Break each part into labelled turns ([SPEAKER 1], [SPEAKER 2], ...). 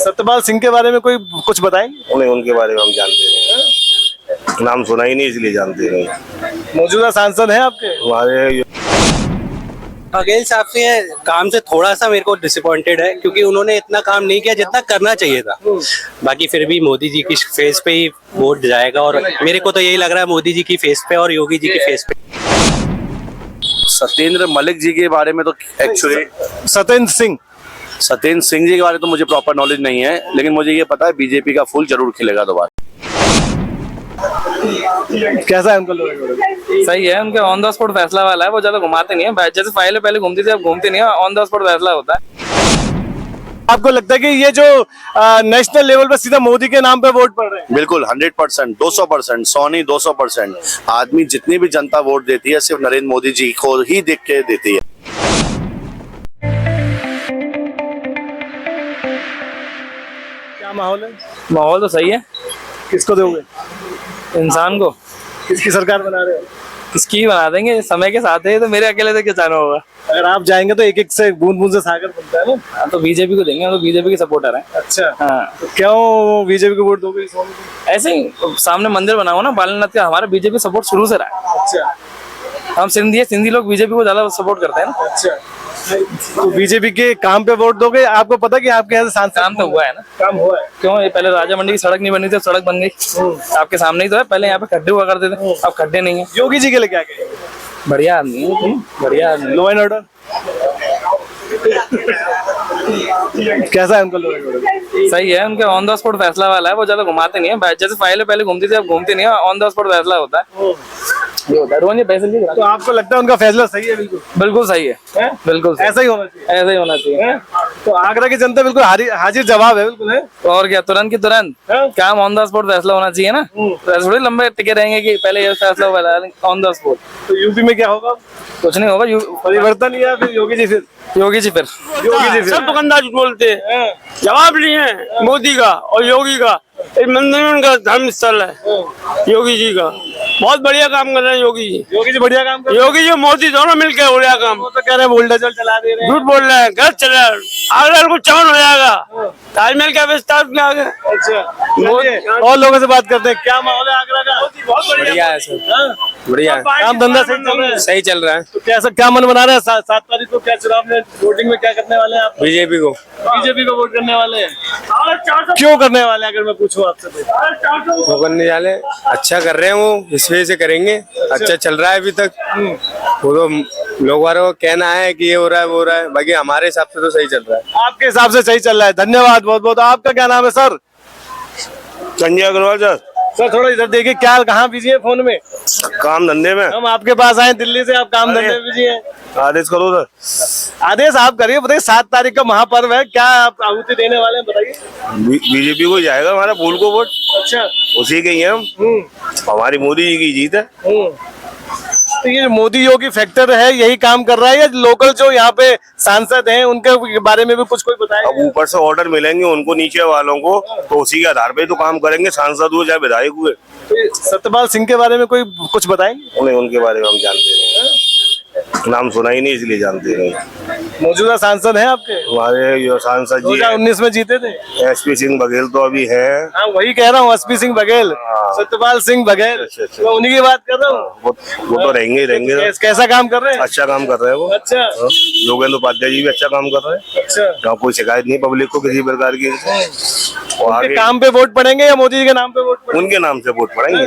[SPEAKER 1] सत्यपाल सिंह के बारे में कोई कुछ बताएंगे?
[SPEAKER 2] उन्हें उनके बारे में हम जानते नहीं, नाम सुना ही नहीं इसलिए जानते नहीं।
[SPEAKER 1] मौजूदा सांसद हैं आपके?
[SPEAKER 2] हमारे
[SPEAKER 3] बघेल साहब से काम से थोड़ा सा मेरे को डिसअपॉइंटेड है, क्योंकि उन्होंने इतना काम नहीं किया जितना करना चाहिए था। बाकी फिर भी मोदी जी की फेस पे ही वोट जाएगा, और मेरे को तो यही लग रहा है मोदी जी की फेस पे और योगी जी की फेस पे।
[SPEAKER 2] सत्येंद्र मलिक जी के बारे में तो एक्चुअली
[SPEAKER 1] सत्येंद्र
[SPEAKER 2] सिंह जी के बारे में तो मुझे प्रॉपर नॉलेज नहीं है, लेकिन मुझे ये पता है बीजेपी का फूल जरूर खिलेगा दोबारा।
[SPEAKER 1] कैसा है उनका लोग?
[SPEAKER 4] सही है, उनके ऑन द स्पॉट फैसला वाला है, वो ज्यादा घुमाते नहीं है। जैसे फाइलें पहले घूमती थी, अब घूमती नहीं है, ऑन द स्पॉट फैसला होता है।
[SPEAKER 1] आपको लगता है कि ये जो नेशनल लेवल पर सीधा मोदी के नाम पे वोट पड़ रहे हैं?
[SPEAKER 2] बिल्कुल 100%, 200%, 100 नहीं 200%। आदमी जितनी भी जनता वोट देती है सिर्फ नरेंद्र मोदी जी को ही देख के देती है।
[SPEAKER 1] क्या माहौल है?
[SPEAKER 4] माहौल तो सही है।
[SPEAKER 1] किसको दोगे?
[SPEAKER 4] इंसान को
[SPEAKER 1] किसकी सरकार बना रहे हो?
[SPEAKER 4] किसकी बना देंगे, समय के साथ है, तो मेरे अकेले से क्या जाना होगा।
[SPEAKER 1] अगर आप जाएंगे तो एक एक से बूंद बूंद से सागर बनता है ना।
[SPEAKER 4] हाँ, तो बीजेपी को देंगे, हम तो बीजेपी के सपोर्टर हैं।
[SPEAKER 1] अच्छा,
[SPEAKER 4] हाँ,
[SPEAKER 1] तो क्यों बीजेपी को वोट दोगे?
[SPEAKER 4] ऐसे ही सामने मंदिर बना हुआ ना बालनाथ का, हमारा बीजेपी सपोर्ट शुरू से रहा है।
[SPEAKER 1] अच्छा,
[SPEAKER 4] हम सिंधी लोग बीजेपी को ज्यादा सपोर्ट करते हैं ना।
[SPEAKER 1] अच्छा, तो बीजेपी के काम पे वोट दोगे? आपको पता कि आपके यहाँ से सांसद
[SPEAKER 4] काम तो हुआ है ना।
[SPEAKER 1] काम हुआ है?
[SPEAKER 4] क्यों, ये पहले राजा मंडी की सड़क नहीं बनी थी, सड़क बन गई। आपके सामने ही तो है, पहले यहाँ पे खड्डे हुआ करते थे, अब खड्डे नहीं है।
[SPEAKER 1] योगी जी के लिए क्या कहेंगे?
[SPEAKER 4] बढ़िया आदमी है, बढ़िया आदमी।
[SPEAKER 1] लॉ एंड ऑर्डर कैसा है उनका? लॉ एंड ऑर्डर
[SPEAKER 4] सही है, उनके ऑन द स्पॉट फैसला वाला है, वो ज्यादा घुमाते नहीं है। जैसे फाइलें पहले घूमती थी, अब घूमती नहीं है, ऑन द स्पॉट फैसला होता है। ये होता है रोज ये पैसे लिए।
[SPEAKER 1] तो आपको लगता है उनका फैसला सही है? बिल्कुल
[SPEAKER 4] बिल्कुल सही है, बिल्कुल सही।
[SPEAKER 1] ऐसा ही होना चाहिए।
[SPEAKER 4] ऐसा ही होना चाहिए।
[SPEAKER 1] तो आगरा की जनता बिल्कुल हाजिर जवाब है। बिल्कुल है।
[SPEAKER 4] और क्या, तुरंत की तुरंत काम ऑन द स्पॉट फैसला होना चाहिए ना। तो ऐसे थोड़ी लंबे टिके रहेंगे कि पहले ये फैसला हुआ, ऑन द स्पॉट।
[SPEAKER 1] तो यूपी में क्या होगा?
[SPEAKER 4] कुछ नहीं होगा,
[SPEAKER 1] परिवर्तन या फिर योगी जी? फिर
[SPEAKER 4] योगी जी फिर
[SPEAKER 5] सब दुकानदार बोलते हैं, जवाब नहीं है मोदी का और योगी का। मंदिर का धर्म स्थल है योगी जी का, बहुत बढ़िया काम कर रहे हैं योगी जी।
[SPEAKER 1] योगी जी बढ़िया काम कर रहे हैं।
[SPEAKER 5] योगी जी मोदी दोनों मिलकर हो रहा काम।
[SPEAKER 1] वो तो कह रहे हैं बुलडोजर चला दे रहे हैं।
[SPEAKER 5] झूठ बोल रहे हैं, गलत चल रहा है। आगरा को चौन हो जाएगा, ताजमहल का विस्तार में आ गया।
[SPEAKER 1] अच्छा, और लोगों से बात करते हैं। क्या माहौल है आगरा का?
[SPEAKER 5] बहुत
[SPEAKER 4] बढ़िया है सर, बढ़िया है।
[SPEAKER 1] काम धंधा सही चल रहा है?
[SPEAKER 4] सही चल रहा है।
[SPEAKER 1] तो कैसा क्या मन बना रहे हैं? 7 तारीख को क्या चुनाव में वोटिंग में क्या करने वाले हैं आप?
[SPEAKER 4] बीजेपी को
[SPEAKER 1] वोट करने वाले हैं। क्यों करने वाले हैं अगर मैं पूछूं आपसे?
[SPEAKER 4] वो करने वाले अच्छा कर रहे हैं, वो इस वजह से करेंगे। अच्छा चल रहा है अभी तक। वो तो लोग वालों को कहना है कि ये हो रहा है वो हो रहा है, बाकी हमारे हिसाब से तो सही चल रहा है।
[SPEAKER 1] आपके हिसाब से सही चल रहा है। धन्यवाद बहुत बहुत। आपका क्या नाम है sir?
[SPEAKER 2] Sanjay Agarwal sir.
[SPEAKER 1] Sir थोड़ा इधर देखिए, क्या कहाँ बिजी है? फोन में
[SPEAKER 2] काम धंधे में
[SPEAKER 1] हम आपके पास आए दिल्ली से, आप काम धंधे में बिजी हैं।
[SPEAKER 2] आदेश करो सर।
[SPEAKER 1] आदेश आप करिए। बताइए 7 तारीख का महापर्व है, क्या आप आहुति देने वाले हैं? बताइए।
[SPEAKER 2] बीजेपी को जाएगा हमारा फूल को वोट।
[SPEAKER 1] अच्छा,
[SPEAKER 2] उसी के ही हैं हम। हमारी मोदी जी की जीत है।
[SPEAKER 1] तो ये मोदी योगी फैक्टर है, यही काम कर रहा है, या लोकल जो यहाँ पे सांसद हैं उनके बारे में भी कुछ कोई बताए?
[SPEAKER 2] अब ऊपर से ऑर्डर मिलेंगे उनको, नीचे वालों को, तो उसी के आधार पे तो काम करेंगे, सांसद हुए चाहे विधायक हुए।
[SPEAKER 1] तो सत्यपाल सिंह के बारे में कोई कुछ बताएंगे?
[SPEAKER 2] उन्हें उनके बारे में हम जानते नहीं, नाम सुना ही नहीं इसलिए जानते नहीं।
[SPEAKER 1] मौजूदा सांसद हैं आपके?
[SPEAKER 2] हमारे जो सांसद जी
[SPEAKER 1] 2019 में जीते थे।
[SPEAKER 2] एसपी सिंह बघेल तो अभी है।
[SPEAKER 1] हाँ वही कह रहा हूँ, एसपी सिंह बघेल, सत्यपाल सिंह बघेल,
[SPEAKER 2] अच्छा, अच्छा।
[SPEAKER 1] मैं उन्हीं की बात कर रहा हूँ।
[SPEAKER 2] वो तो रहेंगे ही।
[SPEAKER 1] कैसा काम कर रहे हैं?
[SPEAKER 2] अच्छा काम कर रहे हैं वो।
[SPEAKER 1] अच्छा,
[SPEAKER 2] योगेंद्र उपाध्याय जी भी अच्छा काम कर रहे हैं।
[SPEAKER 1] अच्छा,
[SPEAKER 2] यहाँ कोई शिकायत नहीं पब्लिक को किसी प्रकार की। और आगे
[SPEAKER 1] काम पे वोट पड़ेंगे या मोदी जी के नाम पे वोट पड़ेंगे?
[SPEAKER 2] उनके नाम से वोट पड़ेंगे।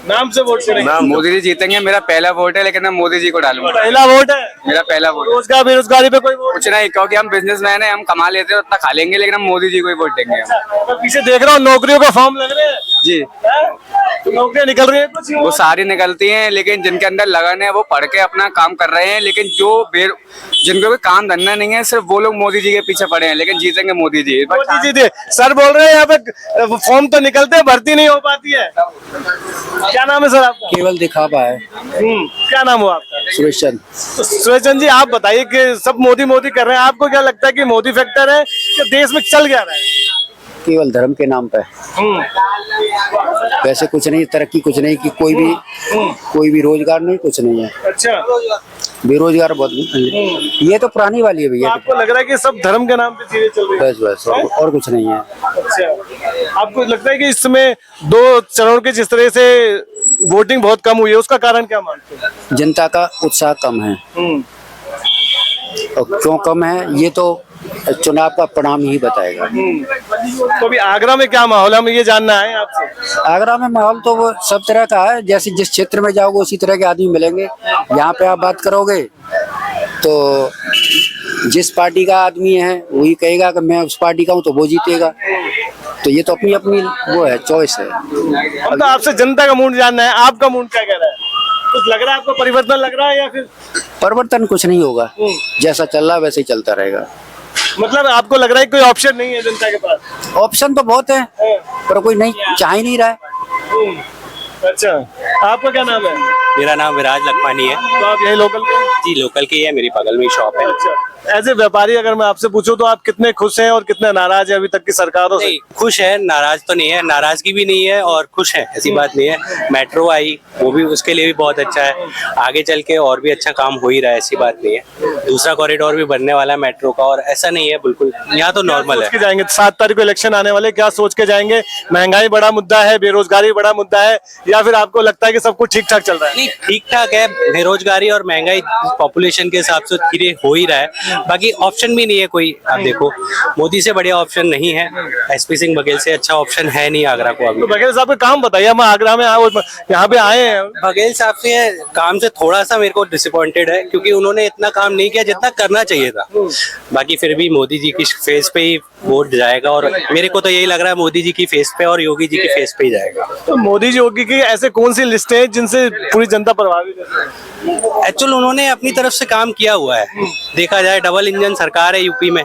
[SPEAKER 1] नाम से वोट पड़ेंगे।
[SPEAKER 2] नाम
[SPEAKER 4] मोदी जी जीतेंगे, मेरा पहला वोट है, लेकिन मैं मोदी जी को डालूंगा।
[SPEAKER 1] पहला वोट है
[SPEAKER 4] मेरा पहला वोट।
[SPEAKER 1] रोजगार बेरोजगारी पे कोई वोट?
[SPEAKER 4] कुछ नहीं, क्योंकि हम बिजनेसमैन हैं, हम कमा लेते हैं उतना खा लेंगे, लेकिन हम मोदी जी को ही वोट देंगे।
[SPEAKER 1] मैं पीछे देख रहा हूँ नौकरियों का फॉर्म लग रहे हैं
[SPEAKER 4] जी,
[SPEAKER 1] तो नौकरियां निकल रही है कुछ?
[SPEAKER 4] वो सारी निकलती हैं, लेकिन जिनके अंदर लगन है वो पढ़ के अपना काम कर रहे हैं। लेकिन जो जिनको भी काम धंधा नहीं है, सिर्फ वो लोग मोदी जी के पीछे पड़े हैं, लेकिन जीतेंगे मोदी जी।
[SPEAKER 1] मोदी जी थे सर, बोल रहे हैं यहाँ पे फॉर्म तो निकलते हैं, भर्ती नहीं हो पाती है। क्या नाम है सर आपका?
[SPEAKER 3] केवल दिखावा है।
[SPEAKER 1] क्या नाम हुआ आपका?
[SPEAKER 3] सुरेश चंद।
[SPEAKER 1] तो सुरेश चंद जी, आप बताइए कि सब मोदी मोदी कर रहे हैं, आपको क्या लगता है कि मोदी फैक्टर है कि देश में चल क्या रहा है?
[SPEAKER 3] केवल धर्म के नाम पे।
[SPEAKER 6] वैसे कुछ नहीं, तरक्की कुछ नहीं की, कोई भी रोजगार नहीं, कुछ नहीं है,
[SPEAKER 1] अच्छा,
[SPEAKER 6] बेरोजगार बहुत। ये तो पुरानी वाली है भैया,
[SPEAKER 1] आपको लग रहा है कि सब धर्म के नाम पे चीजें चल रही है?
[SPEAKER 6] बस और कुछ नहीं है।
[SPEAKER 1] अच्छा, आपको लगता है कि इस समय 2 चरणों के जिस तरह से वोटिंग बहुत कम हुई है, उसका कारण क्या मानते हैं?
[SPEAKER 6] जनता का उत्साह कम है, और क्यों कम है ये तो चुनाव का परिणाम ही बताएगा।
[SPEAKER 1] तो अभी आगरा में क्या माहौल है, हम ये जानना है आपसे।
[SPEAKER 6] आगरा में माहौल तो वो सब तरह का है, जैसे जिस क्षेत्र में जाओगे उसी तरह के आदमी मिलेंगे। यहाँ पे आप बात करोगे तो जिस पार्टी का आदमी है वही कहेगा कि मैं उस पार्टी का हूँ, तो वो जीतेगा। तो ये तो अपनी अपनी वो है, चॉइस है।
[SPEAKER 1] हम तो आपसे जनता का मूड जानना है, आपका मूड क्या कह रहा है? कुछ लग रहा है आपको, परिवर्तन लग रहा है या फिर?
[SPEAKER 6] परिवर्तन कुछ नहीं होगा, जैसा चल रहा है वैसे ही चलता रहेगा।
[SPEAKER 1] मतलब आपको लग रहा है कोई ऑप्शन नहीं है जनता के पास?
[SPEAKER 6] ऑप्शन तो बहुत है, पर कोई नहीं चाह ही नहीं रहा है।
[SPEAKER 1] अच्छा, आपका क्या नाम है?
[SPEAKER 3] मेरा नाम विराज लखमानी है।
[SPEAKER 1] तो आप यही लोकल के?
[SPEAKER 3] जी लोकल की है, मेरी बगल में शॉप है।
[SPEAKER 1] अच्छा, एज ए व्यापारी अगर मैं आपसे पूछूं तो आप कितने खुश हैं और कितने नाराज हैं अभी तक की सरकारों से?
[SPEAKER 3] नहीं, खुश है, नाराज तो नहीं है, नाराजगी भी नहीं है और खुश है, ऐसी बात नहीं है। मेट्रो आई, वो भी उसके लिए भी बहुत अच्छा है, आगे चल के और भी अच्छा काम हो ही रहा है, ऐसी बात नहीं है। दूसरा कॉरिडोर भी बनने वाला है मेट्रो का, और ऐसा नहीं है, बिल्कुल यहाँ तो नॉर्मल
[SPEAKER 1] सोच के
[SPEAKER 3] है।
[SPEAKER 1] जाएंगे 7 तारीख को इलेक्शन आने वाले, क्या सोच के जाएंगे? महंगाई बड़ा मुद्दा है, बेरोजगारी बड़ा मुद्दा है, या फिर आपको लगता है कि सब कुछ ठीक ठाक चल रहा है?
[SPEAKER 3] नहीं, ठीक ठाक है, बेरोजगारी और महंगाई पॉपुलेशन के हिसाब से धीरे हो ही रहा है। बाकी ऑप्शन भी नहीं है कोई, आप देखो मोदी से बढ़िया ऑप्शन नहीं है, एसपी सिंह बघेल से अच्छा ऑप्शन है नहीं आगरा को अभी।
[SPEAKER 1] तो बघेल साहब का काम बताइए, हम आगरा में यहाँ पे आए हैं।
[SPEAKER 3] बघेल साहब से काम से थोड़ा सा मेरे को डिसअपॉइंटेड है, क्योंकि उन्होंने इतना काम नहीं किया जितना करना चाहिए था। बाकी फिर भी मोदी जी की फेस पे ही वोट जाएगा, और मेरे को तो यही लग रहा है मोदी जी की फेस पे और योगी जी की फेस पे ही जाएगा।
[SPEAKER 1] तो मोदी जी योगी की ऐसे कौन सी लिस्ट है जिनसे पूरी जनता प्रभावित है?
[SPEAKER 3] एक्चुअल उन्होंने अपनी तरफ से काम किया हुआ है, देखा जाए डबल इंजन सरकार है यूपी में,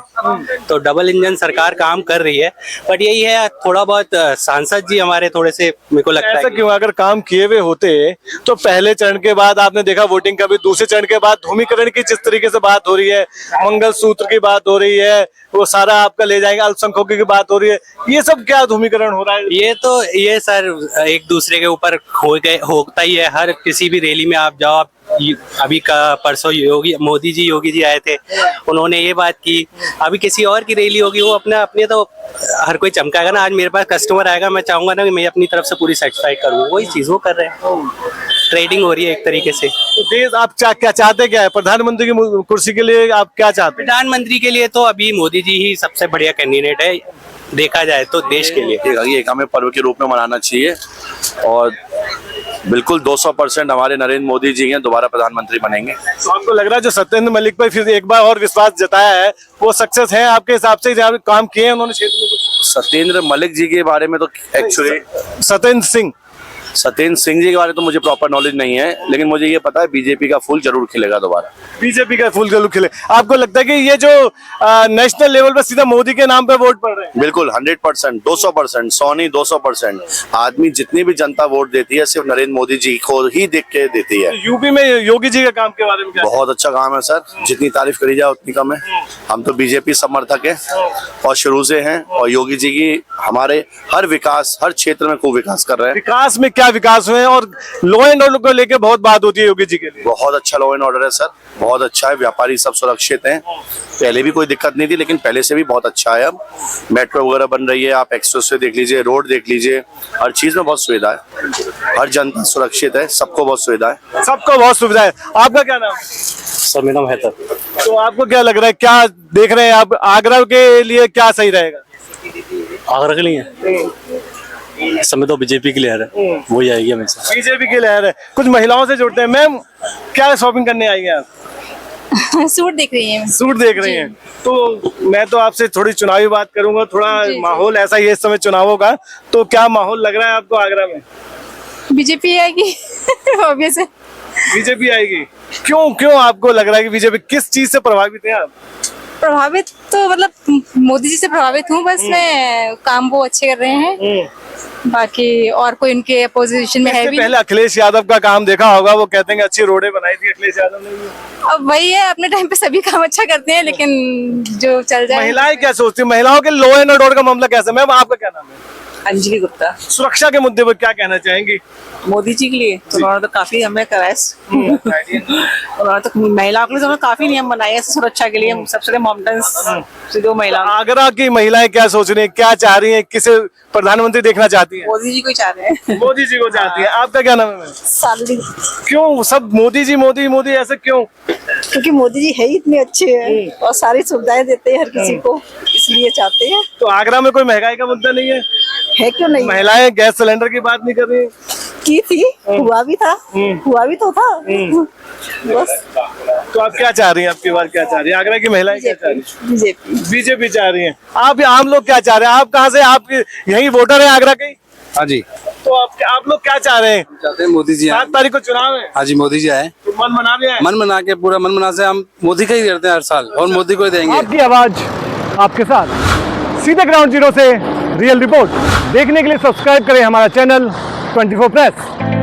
[SPEAKER 3] तो डबल इंजन सरकार काम कर रही है। बट यही है, थोड़ा बहुत सांसद जी हमारे थोड़े से मेरे को लगता
[SPEAKER 1] ऐसा
[SPEAKER 3] है
[SPEAKER 1] क्यों? अगर काम किए हुए होते तो पहले चरण के बाद आपने देखा वोटिंग का भी, दूसरे चरण के बाद धूमीकरण की जिस तरीके से बात हो रही है, मंगलसूत्र की बात हो रही है, वो सारा आपका ले जाएंगे, अल्पसंख्यकों की बात हो रही है, ये सब क्या धूमीकरण हो रहा है?
[SPEAKER 3] ये सर एक दूसरे के ऊपर होता ही है। हर किसी भी रैली में आप जाओ, आप अभी का परसों योगी जी आए थे, उन्होंने ये बात की, अभी किसी और की रैली होगी, वो अपने तो हर कोई चमकाएगा ना। आज मेरे पास कस्टमर आएगा, मैं चाहूंगा ना कि मैं अपनी तरफ से पूरी सेटिस्फाई करूँ, वही चीज वो कर रहे हैं, ट्रेडिंग हो रही है एक तरीके से।
[SPEAKER 1] तो देश आप क्या चाहते, क्या है प्रधानमंत्री की कुर्सी के लिए आप क्या चाहते हैं?
[SPEAKER 3] प्रधानमंत्री के लिए तो अभी मोदी जी ही सबसे बढ़िया कैंडिडेट है, देखा जाए तो देश के लिए।
[SPEAKER 2] ये हमें पर्व के रूप में मनाना चाहिए, और बिल्कुल 200% हमारे नरेंद्र मोदी जी हैं, दोबारा प्रधानमंत्री बनेंगे।
[SPEAKER 1] तो आपको लग रहा है जो सत्येंद्र मलिक पर फिर एक बार और विश्वास जताया है, वो सक्सेस है आपके हिसाब से? जहाँ काम किए हैं उन्होंने क्षेत्र में कुछ?
[SPEAKER 2] सत्येंद्र मलिक जी के बारे में तो एक्चुअली सत्येंद्र सिंह जी के बारे में तो मुझे प्रॉपर नॉलेज नहीं है, लेकिन मुझे ये पता है बीजेपी का फूल जरूर खिलेगा दोबारा।
[SPEAKER 1] बीजेपी का फूल जरूर खिले। आपको लगता है कि ये जो नेशनल लेवल पर सीधा मोदी के नाम पे वोट पड़ रहे हैं?
[SPEAKER 2] बिल्कुल 100%, 200%, 100 नहीं 200%। आदमी जितनी भी जनता वोट देती है सिर्फ नरेंद्र मोदी जी को ही देख के देती है।
[SPEAKER 1] यूपी में योगी जी के काम के बारे में क्या?
[SPEAKER 2] बहुत अच्छा काम है सर, जितनी तारीफ करी जाए उतनी कम है। हम तो बीजेपी समर्थक हैं और शुरू से हैं, और योगी जी की हमारे हर विकास, हर क्षेत्र में खूब विकास कर रहे हैं।
[SPEAKER 1] विकास में क्या विकास हुए? और लॉ एंड ऑर्डर को लेके बहुत बात होती है योगी जी के लिए।
[SPEAKER 2] बहुत अच्छा लॉ एंड ऑर्डर है सर, बहुत अच्छा है, व्यापारी सब सुरक्षित हैं। पहले भी कोई दिक्कत नहीं थी, लेकिन पहले से भी बहुत अच्छा है। अब मेट्रो वगैरह बन रही है, आप एक्सप्रेस वे देख लीजिए, रोड देख लीजिए, हर चीज में बहुत सुविधा है, हर जनता सुरक्षित है, सबको बहुत सुविधा है।
[SPEAKER 1] सबको बहुत सुविधा है। आपका क्या नाम है?
[SPEAKER 3] सर मेरा नाम हैदर।
[SPEAKER 1] तो आपको क्या लग रहा है, क्या देख रहे हैं आप, आगरा के लिए क्या सही रहेगा?
[SPEAKER 3] आगरा के लिए इस समय तो बीजेपी की लहर है, वही आएगी हमेशा।
[SPEAKER 1] बीजेपी की लहर है। कुछ महिलाओं से जुड़ते हैं। मैम, क्या शॉपिंग करने आई हैं आप?
[SPEAKER 7] सूट देख रही हैं।
[SPEAKER 1] सूट देख रही हैं। तो मैं तो आपसे थोड़ी चुनावी बात करूंगा, थोड़ा माहौल ऐसा ही है इस समय चुनावों का, तो क्या माहौल लग रहा है आपको आगरा में?
[SPEAKER 7] बीजेपी आएगी ऑब्वियस है।
[SPEAKER 1] बीजेपी आएगी। क्यों आपको लग रहा है कि बीजेपी, किस चीज से प्रभावित है आप?
[SPEAKER 7] प्रभावित तो मतलब मोदी जी से प्रभावित हूँ, बस मैं काम वो अच्छे कर रहे हैं, बाकी और कोई उनके अपोजिशन में है भी।
[SPEAKER 1] पहले अखिलेश यादव का काम देखा होगा, वो कहते हैं कि अच्छी रोडें बनाई थी अखिलेश यादव ने भी।
[SPEAKER 7] अब वही है, अपने टाइम पे सभी काम अच्छा करते हैं, लेकिन जो चल जाए।
[SPEAKER 1] महिलाएं क्या सोचती है? महिलाओं के लॉ एंड ऑर्डर का मामला कैसा? मैम आपका क्या नाम है?
[SPEAKER 8] अंजलि गुप्ता।
[SPEAKER 1] सुरक्षा के मुद्दे पर क्या कहना चाहेंगी?
[SPEAKER 8] मोदी जी के लिए तो उन्होंने तो काफी हमें कराया। उन्होंने तो महिलाओं के लिए तो उन्होंने काफी नियम बनाए हैं सुरक्षा के लिए। सबसे पहले मॉमटेंस से 2 महिला
[SPEAKER 1] आगरा की महिलाएं क्या सोच रही हैं, क्या चाह रही हैं, किसे प्रधानमंत्री देखना चाहती हैं?
[SPEAKER 8] मोदी जी को ही चाह रहे हैं।
[SPEAKER 1] मोदी जी को चाहती है। आपका क्या नाम है मैम?
[SPEAKER 8] सालवी।
[SPEAKER 1] क्यों सब मोदी जी मोदी मोदी ऐसे क्यों?
[SPEAKER 8] क्योंकि मोदी जी है ही इतने अच्छे हैं और सारी सुविधाएं देते हैं हर किसी को, इसलिए चाहते हैं।
[SPEAKER 1] तो आगरा में कोई महंगाई का मुद्दा नहीं है?
[SPEAKER 8] है क्यों नहीं?
[SPEAKER 1] महिलाएं गैस सिलेंडर की बात नहीं कर रही?
[SPEAKER 8] की थी, हुआ भी था, हुआ भी तो था। बस
[SPEAKER 1] तो आप क्या चाह रही हैं? आपकी बात क्या चाह रही है? आगरा की महिलाएं क्या चाह रही हैं?
[SPEAKER 8] बीजेपी।
[SPEAKER 1] बीजेपी चाह रही हैं। आप आम लोग क्या चाह रहे हैं? आप कहाँ से, आप यही वोटर है आगरा के?
[SPEAKER 9] हाँ जी,
[SPEAKER 1] तो आप लोग क्या चाह रहे हैं?
[SPEAKER 9] चाहते हैं मोदी जी आए।
[SPEAKER 1] 7 तारीख को चुनाव है।
[SPEAKER 9] हाँ जी, मोदी जी आए।
[SPEAKER 1] तो मन बना भी है?
[SPEAKER 9] मन बना के पूरा मन बना से हम मोदी का ही करते हैं हर साल और मोदी को ही देंगे।
[SPEAKER 1] आपकी आवाज आपके साथ, सीधे ग्राउंड जीरो से रियल रिपोर्ट देखने के लिए सब्सक्राइब करें हमारा चैनल 24 प्रेस।